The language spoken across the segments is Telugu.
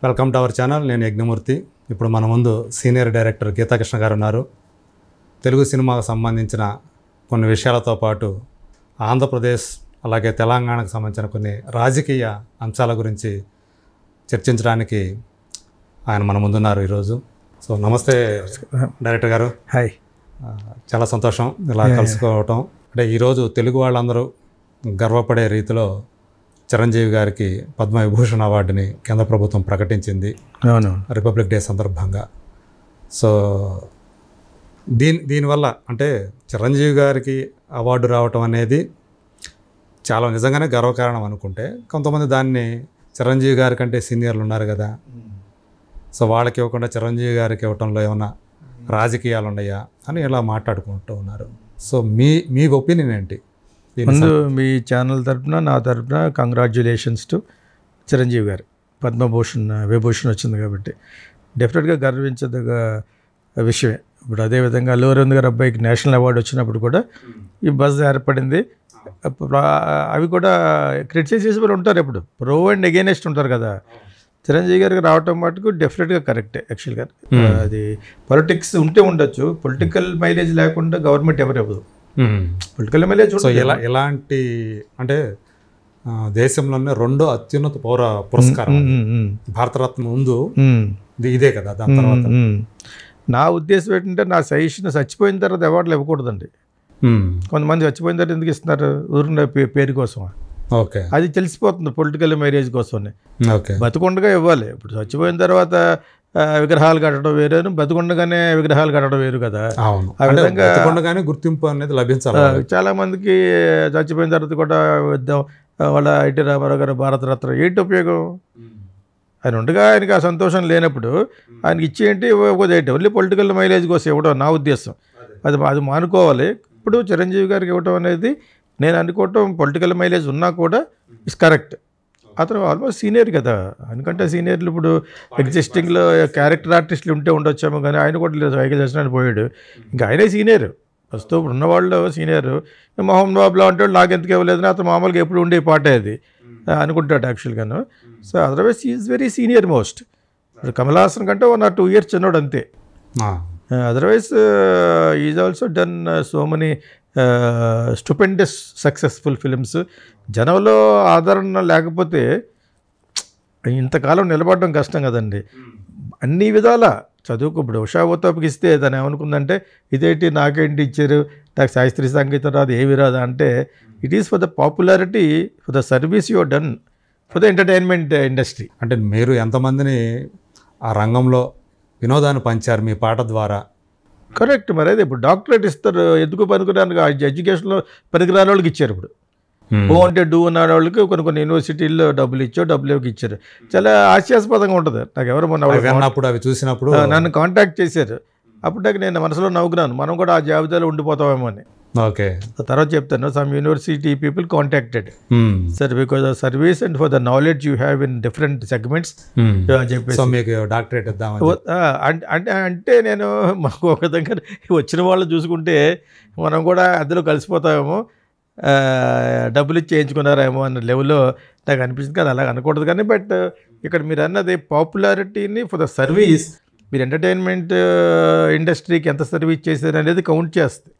Welcome to our channel. నేను యజ్ఞమూర్తి. ఇప్పుడు మన ముందు సీనియర్ డైరెక్టర్ గీతాకృష్ణ గారు ఉన్నారు. తెలుగు సినిమాకు సంబంధించిన కొన్ని విషయాలతో పాటు ఆంధ్రప్రదేశ్ అలాగే తెలంగాణకు సంబంధించిన కొన్ని రాజకీయ అంశాల గురించి చర్చించడానికి ఆయన మన ముందున్నారు ఈరోజు. సో నమస్తే డైరెక్టర్ గారు. హాయ్. చాలా సంతోషం ఇలా కలుసుకోవటం. అంటే ఈరోజు తెలుగు వాళ్ళందరూ గర్వపడే రీతిలో చిరంజీవి గారికి పద్మవిభూషణ్ అవార్డుని కేంద్ర ప్రభుత్వం ప్రకటించింది రిపబ్లిక్ డే సందర్భంగా. సో దీనివల్ల అంటే చిరంజీవి గారికి అవార్డు రావటం అనేది చాలా నిజంగానే గర్వకారణం అనుకుంటే, కొంతమంది దాన్ని చిరంజీవి గారి కంటే సీనియర్లు ఉన్నారు కదా, సో వాళ్ళకి ఇవ్వకుండా చిరంజీవి గారికి ఇవ్వటంలో ఏమైనా రాజకీయాలు ఉన్నాయా అని ఇలా మాట్లాడుకుంటూ ఉన్నారు. సో మీ ఒపీనియన్ ఏంటి? ముందు మీ ఛానల్ తరఫున నా తరఫున కంగ్రాచ్యులేషన్స్ టు చిరంజీవి గారు. విభూషణ్ వచ్చింది కాబట్టి డెఫినెట్గా గర్వించదగ్గ విషయమే. ఇప్పుడు అదేవిధంగా అల్లు అరవింద్ గారి అబ్బాయికి నేషనల్ అవార్డు వచ్చినప్పుడు కూడా ఈ బజ్ ఏర్పడింది. అవి కూడా క్రిటిసైజ్ చేసే వాళ్ళు ఉంటారు, ఎప్పుడు ప్రో అండ్ అగైనెస్ట్ ఉంటారు కదా. చిరంజీవి గారికి రావటం మటుకు డెఫినెట్గా కరెక్టే. యాక్చువల్గా అది పొలిటిక్స్ ఉంటే ఉండొచ్చు, పొలిటికల్ మైలేజ్ లేకుండా గవర్నమెంట్ ఎవరు ఇవ్వదు. పొలిటికల్ మైలేజ్ ఎలాంటి అంటే దేశంలోనే రెండో అత్యున్నత పౌర పురస్కారం భారతరత్న ముందు ఇదే కదా. దాని తర్వాత నా ఉద్దేశం ఏంటంటే, నా సజెషన్ చచ్చిపోయిన తర్వాత అవార్డులు ఇవ్వకూడదండి. కొంతమంది చచ్చిపోయిన తర్వాత ఎందుకు ఇస్తున్నారు? ఊరిన పేరు కోసం. ఓకే, అది తెలిసిపోతుంది పొలిటికల్ మ్యారేజ్ కోసమని. బతుకుండగా ఇవ్వాలి. ఇప్పుడు చచ్చిపోయిన తర్వాత విగ్రహాలు కట్టడం వేరు, బతుకుండగానే విగ్రహాలు కట్టడం వేరు కదా. ఆ విధంగా గుర్తింపు అనేది లభించాలి. చాలా మందికి చచ్చిపోయిన తర్వాత కూడా ఇద్దాం, వాళ్ళ ఎన్టీ రామారావు గారు భారతరత్న, ఏంటి ఉపయోగం? ఆయన ఉండగా ఆయనకి ఆ సంతోషం లేనప్పుడు ఆయనకి ఇచ్చేంటి ఇవ్వకపోతే ఓన్లీ పొలిటికల్ మైలేజ్ కోసం ఇవ్వడం నా ఉద్దేశం. అది మానుకోవాలి. ఇప్పుడు చిరంజీవి గారికి ఇవ్వడం అనేది నేను అనుకోవటం పొలిటికల్ మైలేజ్ ఉన్నా కూడా ఇస్ కరెక్ట్. అతను ఆల్మోస్ట్ సీనియర్ కదా, ఆయనకంటే సీనియర్లు ఇప్పుడు ఎగ్జిస్టింగ్లో క్యారెక్టర్ ఆర్టిస్టులు ఉంటే ఉండొచ్చాము, కానీ ఆయన కూడా సైకిల్ దర్శనాన్ని పోయాడు. ఇంకా ఆయనే సీనియర్, ప్రస్తుతం ఇప్పుడు ఉన్నవాళ్ళు సీనియర్. మోహన్ బాబులో అంటే నాకు ఎందుకు ఇవ్వలేదని అతను మామూలుగా ఎప్పుడు ఉండే పాటే అది అనుకుంటాడు యాక్చువల్గాను. So otherwise is very senior most. ఇప్పుడు కమల్ హాసన్ కంటే 1 or 2 years చిన్నోడు అంతే. Otherwise is also done so many stupendous successful films. జనంలో ఆదరణ లేకపోతే ఇంతకాలం నిలబడడం కష్టం కదండి. అన్ని విధాల చదువుకు ఇప్పుడు ఉషా ఓతప్కి ఇస్తే తను ఏమనుకుందంటే, ఇదేంటి నాకేంటి ఇచ్చారు, నాకు శాస్త్రీయ సంగీతం రాదు, ఏమి రాదా అంటే, it is for the popularity, for the service you done for the entertainment industry. అంటే మీరు ఎంతమందిని ఆ రంగంలో వినోదాన్ని పంచారు మీ పాట ద్వారా? కరెక్ట్. మరి అదే ఇప్పుడు డాక్టరేట్ ఇస్తారు, ఎందుకు పనికిరానికి ఎడ్యుకేషన్లో పనికిరాని వాళ్ళకి ఇచ్చారు. ఇప్పుడు అంటే డూ ఉన్న వాళ్ళకి కొన్ని యూనివర్సిటీల్లో డబ్బులు ఇచ్చారు. చాలా హాస్యాస్పదంగా ఉంటుంది. నాకు ఎవరు అవి చూసినప్పుడు నన్ను కాంటాక్ట్ చేశారు. అప్పుడు నాకు నేను మనసులో నవ్వుకున్నాను, మనం కూడా ఆ జాబితాలో ఉండిపోతామేమో అని. ఓకే, తర్వాత చెప్తాను. Some university people contacted sir because of service and for the knowledge you have in different segments చెప్పేసి డాక్టరేట్ అంటే నేను మాకు ఒక విధంగా వచ్చిన వాళ్ళు చూసుకుంటే మనం కూడా అందులో కలిసిపోతామేమో, డబ్బులు ఇచ్చి చేయించుకున్నారేమో అన్న లెవెల్లో నాకు అనిపిస్తుంది. కానీ అలా అనకూడదు. కానీ బట్ ఇక్కడ మీరు అన్నది పాపులారిటీని ఫర్ ద సర్వీస్, మీరు ఎంటర్టైన్మెంట్ ఇండస్ట్రీకి ఎంత సర్వీస్ చేశారు అనేది కౌంట్ చేస్తుంది.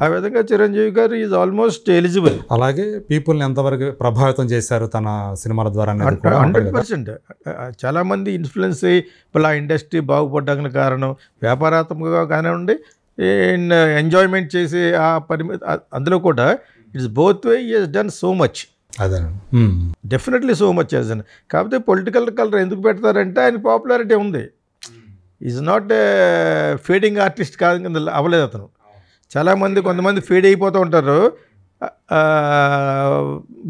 ఆ విధంగా చిరంజీవి గారు ఈజ్ ఆల్మోస్ట్ ఎలిజిబుల్. అలాగే పీపుల్ని ఎంతవరకు ప్రభావితం చేశారు తన సినిమాల ద్వారా? 100%. చాలామంది ఇన్ఫ్లుయెన్స్ అయ్యి ఇప్పుడు ఆ ఇండస్ట్రీ బాగుపడడానికి కారణం వ్యాపారాత్మకంగా కానివ్వండి, ఎంజాయ్మెంట్ చేసే ఆ అందులో కూడా it's both way. He has done so much. అదే definitely so much as an. కాకపోతే పొలిటికల్ కలర్ ఎందుకు పెడతారంటే ఆయన పాపులారిటీ ఉంది. ఈజ్ నాట్ ఫేడింగ్ ఆర్టిస్ట్ కాదు కింద అవ్వలేదు అతను. చాలామంది కొంతమంది ఫేడ్ అయిపోతూ ఉంటారు,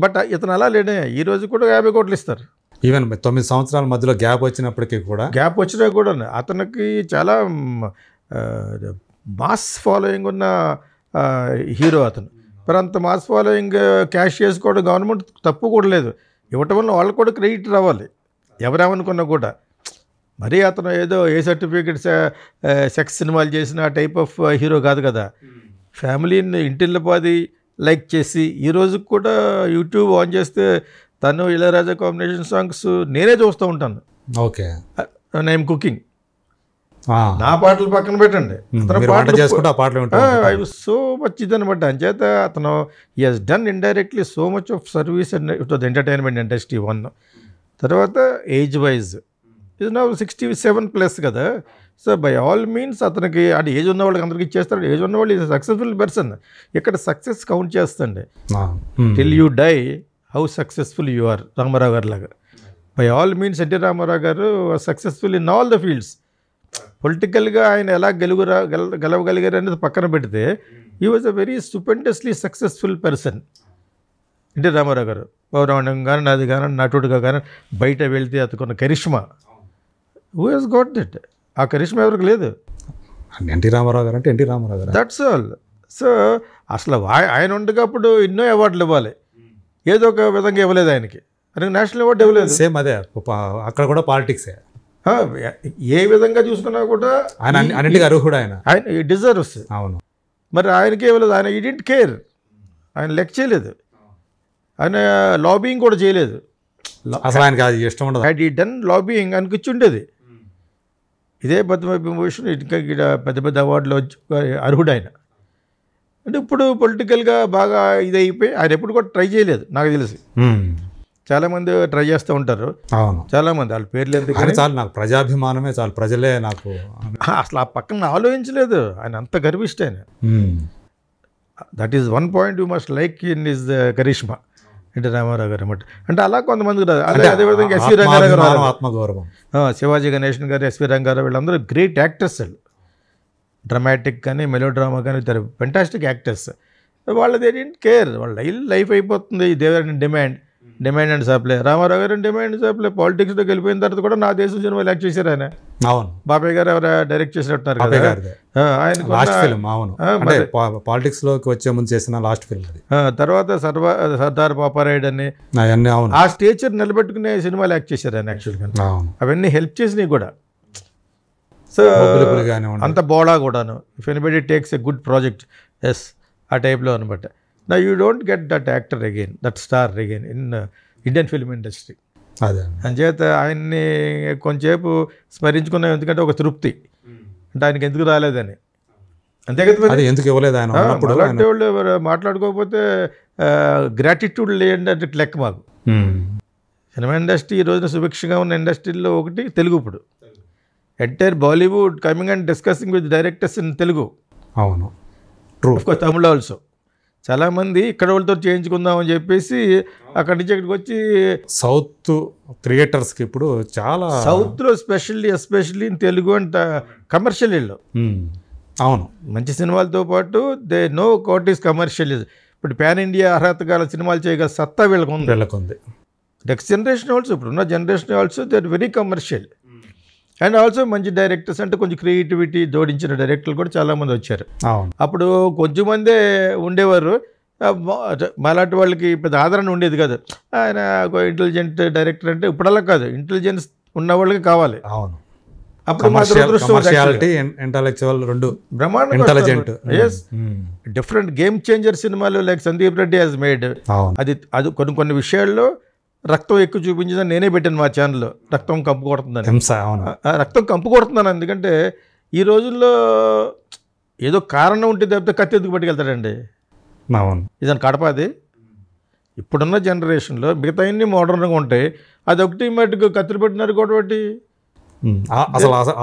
బట్ ఇతను అలా లేడే. ఈరోజు కూడా 50 కోట్లు ఇస్తారు. ఈవెన్ 9 సంవత్సరాల మధ్యలో గ్యాప్ వచ్చినప్పటికీ కూడా, గ్యాప్ వచ్చినా కూడా అతనికి చాలా మాస్ ఫాలోయింగ్ ఉన్న హీరో అతను. మరి అంత మాస్ ఫాలోయింగ్ క్యాష్ చేసుకోవడం గవర్నమెంట్ తప్పు కూడా లేదు. ఇవ్వటం వల్ల వాళ్ళకు కూడా క్రెడిట్ రావాలి, ఎవరేమనుకున్నా కూడా. మరీ అతను ఏదో ఏ సర్టిఫికేట్ సెక్స్ సినిమాలు చేసిన టైప్ ఆఫ్ హీరో కాదు కదా. ఫ్యామిలీని ఇంటిల్లపాది లైక్ చేసి ఈ రోజు కూడా యూట్యూబ్ ఆన్ చేస్తే తను ఇళయరాజా కాంబినేషన్ సాంగ్స్ నేనే చూస్తూ ఉంటాను. ఓకే. ఐఎమ్ కుకింగ్, నా పాటలు పక్కన పెట్టండి, మీరు వంట చేసుకుంటే ఆ పాటలు ఐ వాజ్ సో మచ్ ఇదనమాట. అంచేత అతను he has done indirectly so much of service and it was entertainment industry one. తర్వాత ఏజ్ వైజ్ ఇది నా 67+ కదా. సో బై ఆల్ మీన్స్ అతనికి అది ఏజ్ ఉన్న వాళ్ళకి అందరికి ఇచ్చేస్తాడు. ఏజ్ ఉన్న వాళ్ళు ఈజ్ సక్సెస్ఫుల్ పర్సన్. ఇక్కడ సక్సెస్ కౌంట్ చేస్తండి. Till you die how successful you are. Rama Rao గారు లాగా by all means NT Rama Rao గారు successful in all the fields. పొలిటికల్గా ఆయన ఎలా గెలవగలిగారు అనేది పక్కన పెడితే he was a very stupendously successful person NT Rama Rao గారు. పౌరాణం కానీ నాది కానీ నటుడుగా కానీ బయట వెళ్తే అతకున్న charisma, who has got that. ఆ కరిష్మా ఎవరికి లేదు. ఎన్టీ రామారావు గారు అంటే ఎన్టీ రామారావు గారు, దట్స్ ఆల్. సో అసలు ఆయన ఉండేటప్పుడు ఎన్నో అవార్డులు ఇవ్వాలి, ఏదో ఒక విధంగా ఇవ్వలేదు ఆయనకి. ఆయనకి నేషనల్ అవార్డు ఇవ్వలేదు. సేమ్ అదే అక్కడ కూడా పాలిటిక్సే. ఏ విధంగా చూసుకున్నా కూడా ఆయన అన్నిటికీ అర్హుడు. ఆయన డిజర్వ్స్. అవును. మరి ఆయనకే ఇవ్వలేదు. ఆయన ఈ డిడ్ంట్ కేర్. ఆయన లెక్క చేయలేదు. ఆయన లాబింగ్ కూడా చేయలేదు. అసలు ఆయనకి అది ఇష్టం ఉండదు. హ్యాడ్ ఈ డన్ లాబింగ్ ఆయనకి ఇచ్చి ఉండేది. ఇదే పద్మవిభూషణ్ ఇంకా పెద్ద పెద్ద అవార్డులు అర్హుడు ఆయన. అంటే ఇప్పుడు పొలిటికల్గా బాగా ఇదైపోయి ఆయన ఎప్పుడు కూడా ట్రై చేయలేదు నాకు తెలిసి. చాలామంది ట్రై చేస్తూ ఉంటారు. అవును, చాలామంది వాళ్ళ పేర్లు ఎందుకు చాలు, నాకు ప్రజాభిమానమే చాలు, ప్రజలే నాకు. అసలు ఆ పక్కన ఆలోచించలేదు. ఆయన అంత గర్విష్ట ఆయన. That is one point you must like in his charisma NT Rama Rao గారు అన్నమాట. అంటే అలా కొంతమందికి రాదు. అదేవిధంగా ఎస్వి రంగారావు గారు, ఆత్మగౌరవం, శివాజీ గణేశన్ గారు, ఎస్వి రంగారావు, వీళ్ళందరూ గ్రేట్ యాక్టర్స్. వాళ్ళు డ్రామాటిక్ కానీ మెలో డ్రామా కానీ ఫెంటాస్టిక్ యాక్టర్స్. వాళ్ళది ఏంటి కేర్. వాళ్ళ లైఫ్ అయిపోతుంది. దేవర్ డిమాండ్ అండ్ సప్లై. రామారావు గారు డిమాండ్ అండ్ సప్లై. పాలిటిక్స్లోకి వెళ్ళిపోయిన తర్వాత కూడా నా దేశం సినిమాలు యాక్ట్ చేశారు ఆయన. అవును, బాబాయ్ గారు ఎవరు డైరెక్ట్ చేసినట్టున్నారు కదా ఆయన. Last film. అవును, పాలిటిక్స్ లోకి వచ్చే ముందు చేసిన లాస్ట్ ఫిల్మ్ అది. తర్వాత సర్దార్ పాపారాయుడు అని ఆ స్టేచర్ నిలబెట్టుకునే సినిమాలు యాక్ట్ చేశారు ఆయన యాక్చువల్గా. అవన్నీ హెల్ప్ చేసినాయి కూడా. సో అంత బోడా కూడాను. If anybody takes a good project, as ఆ టైప్లో అనమాట. నా you don't get that actor again, that star again in Indian film industry. అదే అంచేత ఆయన్ని కొంచెంసేపు స్మరించుకున్నాం. ఎందుకంటే ఒక తృప్తి. అంటే ఆయనకి ఎందుకు రాలేదని. అంతే కదా, ఎందుకు ఇవ్వలేదు ఆయన. అలాంటి వాళ్ళు మాట్లాడుకోకపోతే గ్రాటిట్యూడ్ లేదంటే లెక్క మాకు. సినిమా ఇండస్ట్రీ ఈ రోజున సుభిక్షగా ఉన్న ఇండస్ట్రీలో ఒకటి తెలుగు. ఇప్పుడు entire Bollywood coming and discussing with directors in Telugu. అవును, ట్రూ. ఆఫ్కోర్స్ తమిళ ఆల్సో. చాలామంది ఇక్కడ వాళ్ళతో చేయించుకుందామని చెప్పేసి అక్కడి నుంచి ఇక్కడికి వచ్చి సౌత్ క్రియేటర్స్కి ఇప్పుడు చాలా సౌత్లో especially in Telugu and commercial ఇళ్ళు. అవును, మంచి సినిమాలతో పాటు they know what is commercial. ఇప్పుడు పాన్ ఇండియా అర్హత గల సినిమాలు చేయగల సత్తా వీళ్ళకుంది. నెక్స్ట్ జనరేషన్ ఆల్సో, ఇప్పుడున్న generation also they are very commercial. And also మంచి డైరెక్టర్స్, అంటే కొంచెం క్రియేటివిటీ జోడించిన డైరెక్టర్లు కూడా చాలామంది వచ్చారు. అప్పుడు కొంచెం మందే ఉండేవారు. మాలాంటి వాళ్ళకి పెద్ద ఆదరణ ఉండేది కాదు. ఆయన ఇంటెలిజెంట్ డైరెక్టర్ అంటే ఇప్పుడల్లా కాదు, ఇంటెలిజెన్స్ ఉన్న వాళ్ళకి కావాలి. అవును, అప్పుడు ఇంటలెక్చువల్ రెండు బ్రహ్మాండ intelligent. Yes, different game changer సినిమాలు like Sandeep Reddy has made. అది కొన్ని విషయాల్లో రక్తం ఎక్కువ చూపించిందని నేనే పెట్టాను మా ఛానల్లో. రక్తం కంపు కొడుతుందని. రక్తం కంపు కొడుతున్నాను. ఎందుకంటే ఈ రోజుల్లో ఏదో కారణం ఉంటే తప్పితే కత్తి ఎందుకు పట్టుకెళ్తాడండి. ఇదని కడపది. ఇప్పుడున్న జనరేషన్లో మిగతా అన్ని మోడర్న్గా ఉంటాయి. అది ఒకటి మటుకు కత్తిరి పెట్టినారు కాబట్టి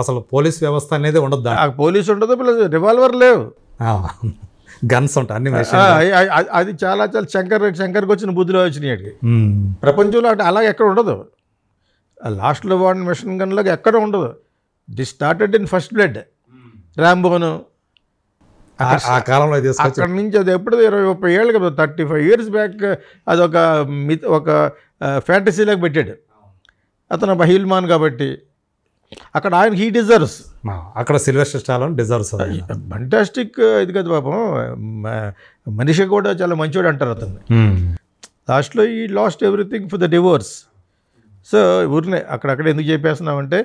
అసలు పోలీస్ వ్యవస్థ అనేది ఉండదు. పోలీసు ఉండదు, ప్లస్ రివాల్వర్ లేవు, గన్స్ ఉంటాయి అన్ని. అది చాలా శంకర్కి వచ్చిన బుద్ధిలో వచ్చినాయి. ప్రపంచంలో అలా ఎక్కడ ఉండదు. లాస్ట్లో వాడిన మిషన్ గన్లాగా ఎక్కడ ఉండదు. The started in First Blood, ర్యాంబోను. ఆ కాలంలో అక్కడ నుంచి అది ఎప్పుడు 20-30 ఏళ్ళు కదా, 35 years బ్యాక్ అది ఒక ఫ్యాంటసీలాగా పెట్టాడు అతను. బహిల్మాన్ కాబట్టి అక్కడ ఆయన హీ డిజర్వ్స్. అక్కడ సిల్వెస్టర్ స్టాలోన్ డిజర్వ్స్. ఫంటాస్టిక్. ఇది కదా పాపం, మనిషి కూడా చాలా మంచివాడు అంటారు అతన్ని. లాస్ట్లో ఈ lost everything for the divorce. So ఊరినే అక్కడక్కడ ఎందుకు చెప్పేస్తున్నామంటే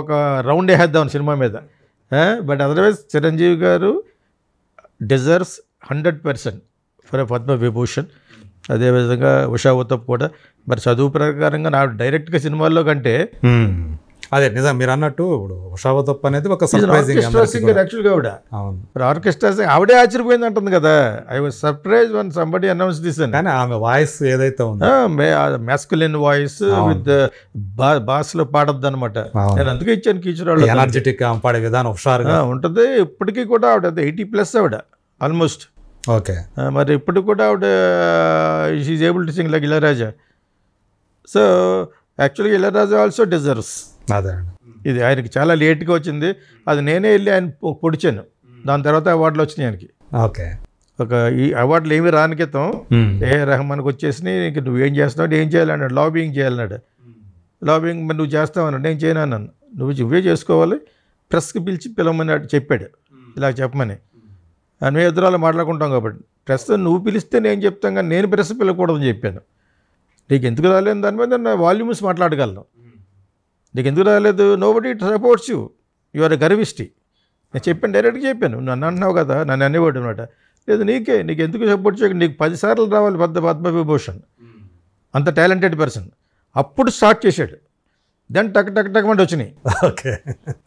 ఒక రౌండ్ వేద్దాం సినిమా మీద. బట్ అదర్వైజ్ చిరంజీవి గారు డిజర్వ్స్ 100% ఫర్ ఎ పద్మవిభూషణ్. అదేవిధంగా ఉషా ఉత్తప్ కూడా మరి చదువు ప్రకారంగా నా డైరెక్ట్గా సినిమాల్లో కంటే అదే నిజం మీరు అన్నట్టు ఇప్పుడు ఉషా ఉత్తప్ అనేది ఒక సర్ప్రైజింగ్ సింగర్ యాక్చువల్గా ఆవిడ అవును. మరి ఆర్కెస్ట్రా ఆవిడే ఆశ్చర్యపోయింది అంటుంది కదా, I was surprise one somebody announce this అని. కానీ ఆమె వాయిస్ ఏదైతే ఉందో మాస్కులిన్ వాయిస్ విత్ బాస్లో పాడద్దు అనమాట. నేను అందుకే ఇచ్చాను కీచురాళ్ళు, ఎనర్జెటిక్ పాడే విధానం హుషారుగా ఉంటుంది. ఇప్పటికీ కూడా ఆవిడ 80+ ఆవిడ ఆల్మోస్ట్. ఓకే, మరి ఇప్పుడు కూడా ఆవిడ she able to sing like Ilaiyaraaja. So యాక్చువల్గా ఇళయరాజా ఆల్సో డిజర్వ్స్. అదే ఇది ఆయనకి చాలా లేట్గా వచ్చింది, అది నేనే వెళ్ళి ఆయన పొడిచాను. దాని తర్వాత అవార్డులు వచ్చినాయి ఆయనకి. ఓకే, ఒక ఈ అవార్డులు ఏమి రాని క్రితం రెహమాన్కి వచ్చేసినాయి. ఇంక నువ్వేం చేస్తున్నావు, ఏం చేయాలన్నాడు, లాబింగ్ చేయాలన్నాడు. లాబింగ్ మరి నువ్వు చేస్తావన్నాడు, నేను చేయను అన్నాను. నువ్వే చేసుకోవాలి, ప్రెస్కి పిలవమని చెప్పాడు, ఇలా చెప్పమని. మేము ఎదురాలు మాట్లాడుకుంటాం కాబట్టి ప్రెస్ నువ్వు పిలిస్తే నేను చెప్తాను, కానీ నేను ప్రెస్ పిలవకూడదని చెప్పాను. నీకు ఎందుకు రాలేదు దాని మీద నా వాల్యూమ్స్ మాట్లాడగలను. నీకు ఎందుకు రాలేదు, nobody supports you, you are a గర్విష్టి. నేను చెప్పాను, డైరెక్ట్గా చెప్పాను. నన్ను అంటున్నావు కదా, నన్ను అనేవాడు అనమాట. లేదు నీకు ఎందుకు సపోర్ట్ చేయకు, నీకు 10 సార్లు రావాలి పద్మవిభూషణ్, అంత టాలెంటెడ్ పర్సన్. అప్పుడు స్టార్ట్ చేశాడు, దెన్ టక్ టక్ టక్ అంటే వచ్చినాయి. ఓకే,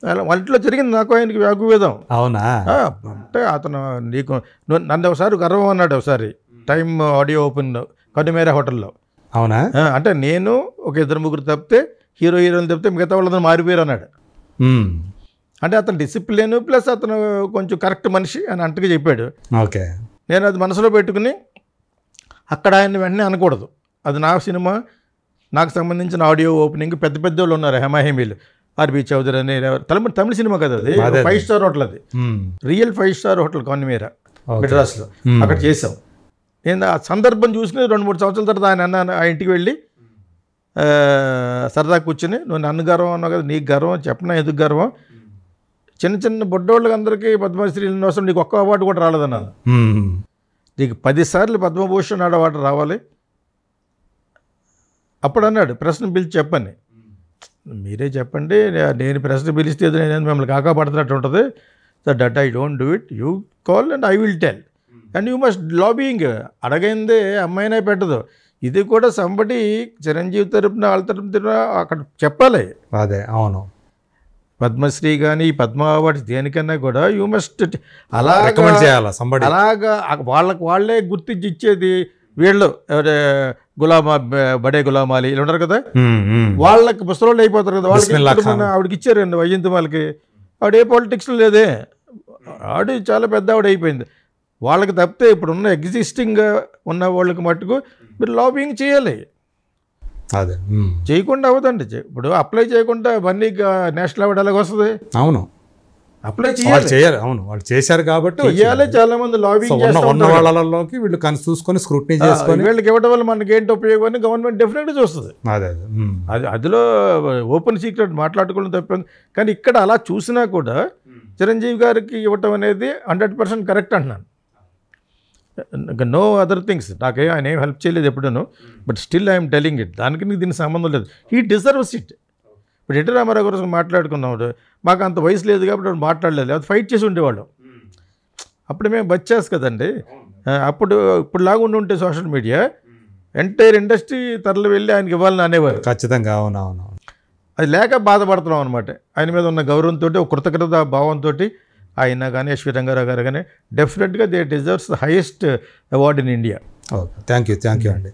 అలా వాళ్ళ ఇంట్లో జరిగింది నాకు ఆయనకి వ్యాగువేదం. అవునా? అంటే అతను నీకు నన్ను ఒకసారి గర్వం అన్నాడు, ఒకసారి టైమ్ ఆడియో ఓపెన్ కనుమేరా హోటల్లో. అవునా? అంటే నేను ఒక 2-3 తప్పితే హీరోయిన్లు తప్పితే మిగతా వాళ్ళని మారిపోయారు అన్నాడు. అంటే అతను డిసిప్లిన్ ప్లస్ అతను కొంచెం కరెక్ట్ మనిషి అని అంటగా చెప్పాడు. ఓకే, నేను అది మనసులో పెట్టుకుని అక్కడ ఆయన వెంటనే అనకూడదు, అది నా సినిమా, నాకు సంబంధించిన ఆడియో ఓపెనింగ్ పెద్ద వాళ్ళు ఉన్నారు, హేమాహేమీలు, ఆర్బి చౌదరి అని. తమిళ సినిమా కదా అది, 5 స్టార్ హోటల్, అది రియల్ 5 స్టార్ హోటల్ కాన్మేరా మెడ్రాస్లో. అక్కడ చేసాం. నేను ఆ సందర్భం చూసుకుని 2-3 సంవత్సరాల తర్వాత ఆయన ఆ ఇంటికి వెళ్ళి సరదా కూర్చుని, నువ్వు నన్ను గర్వం అన్నావు కదా, నీకు గర్వం చెప్పనా, ఎందుకు గర్వం, చిన్న బుడ్డోళ్ళకి అందరికీ పద్మశ్రీ అవసరం, నీకు ఒక్క అవార్డు కూడా రాలేదన్నాను. నీకు 10 సార్లు పద్మభూషణ్ అవార్డు రావాలి. అప్పుడు అన్నాడు, ప్రశ్న పిలిచి చెప్పని. మీరే చెప్పండి, నేను ప్రశ్న పిలిస్తే నేను మిమ్మల్ని కాకాపడుతున్నట్టు ఉంటుంది. So that I don't do it, you call and I will tell and you must lobbying. అడగైందే అమ్మాయినే పెట్టదు. ఇది కూడా సంబడి చిరంజీవి తరపున వాళ్ళ తరపున అక్కడ చెప్పాలి. అదే, అవును. పద్మశ్రీ కానీ పద్మ అవార్డ్స్ దేనికన్నా కూడా యూ మస్ట్ అలా అలాగా వాళ్ళే గుర్తించి ఇచ్చేది. వీళ్ళు బడే గులామాలి ఇలా ఉంటారు కదా, వాళ్ళకి ముసలోళ్ళు అయిపోతారు కదా, వాళ్ళకి ఆవిడకి ఇచ్చారండి వైజయంతి. వాళ్ళకి ఆవిడ ఏ పాలిటిక్స్లో లేదే, ఆవిడ చాలా పెద్ద ఆవిడ అయిపోయింది. వాళ్ళకి తప్పితే ఇప్పుడున్న ఎగ్జిస్టింగ్ ఉన్న వాళ్ళకి మట్టుకు మీరు లాబింగ్ చేయాలి. అదే చేయకుండా అవుతండి. ఇప్పుడు అప్లై చేయకుండా అవన్నీ నేషనల్ అవార్డు ఎలాగ వస్తుంది? అవును, అప్లై చేయాలి. అవును, వాళ్ళు చేశారు కాబట్టి చేయాలి. చాలా మంది లాబింగ్ ఉన్న వాళ్ళలోకి వీళ్ళు చూసుకొని స్క్రూటినీ చేసుకొని వీళ్ళకి ఇవ్వడం వల్ల మనకి ఏంటి ఉపయోగం అని గవర్నమెంట్ డెఫినెట్గా చూస్తుంది. అదిలో ఓపెన్ సీక్రెట్ మాట్లాడుకోవడం తప్పింది. కానీ ఇక్కడ అలా చూసినా కూడా చిరంజీవి గారికి ఇవ్వటం అనేది 100% కరెక్ట్ అంటున్నాను. నో అదర్ థింగ్స్, ఆయన ఏం హెల్ప్ చేయలేదు ఎప్పుడూ, but still I'm telling it. దానికి నీకు దీనికి సంబంధం లేదు. He deserves it. ఇప్పుడు ఎన్టీ రామారావు గురించి మాట్లాడుకున్నాడు, మాకు అంత వయసు లేదు కాబట్టి మాట్లాడలేదు, అది ఫైట్ చేసి ఉండేవాళ్ళం. అప్పుడు మేము బచ్చాస్ కదండి. ఇప్పుడు లాగా ఉంటే సోషల్ మీడియా ఎంటైర్ ఇండస్ట్రీ తరలి వెళ్ళి ఆయనకి ఇవ్వాలని అనేవారు. ఖచ్చితంగా, అవునవును. అది లేక బాధపడుతున్నాం అనమాట. ఆయన మీద ఉన్న గౌరవంతో, ఒక కృతజ్ఞత భావంతో ఆయన కానీ ఎస్వి రంగారావు గారు కానీ డెఫినెట్గా they deserves the highest award in India. Okay, thank you అండి.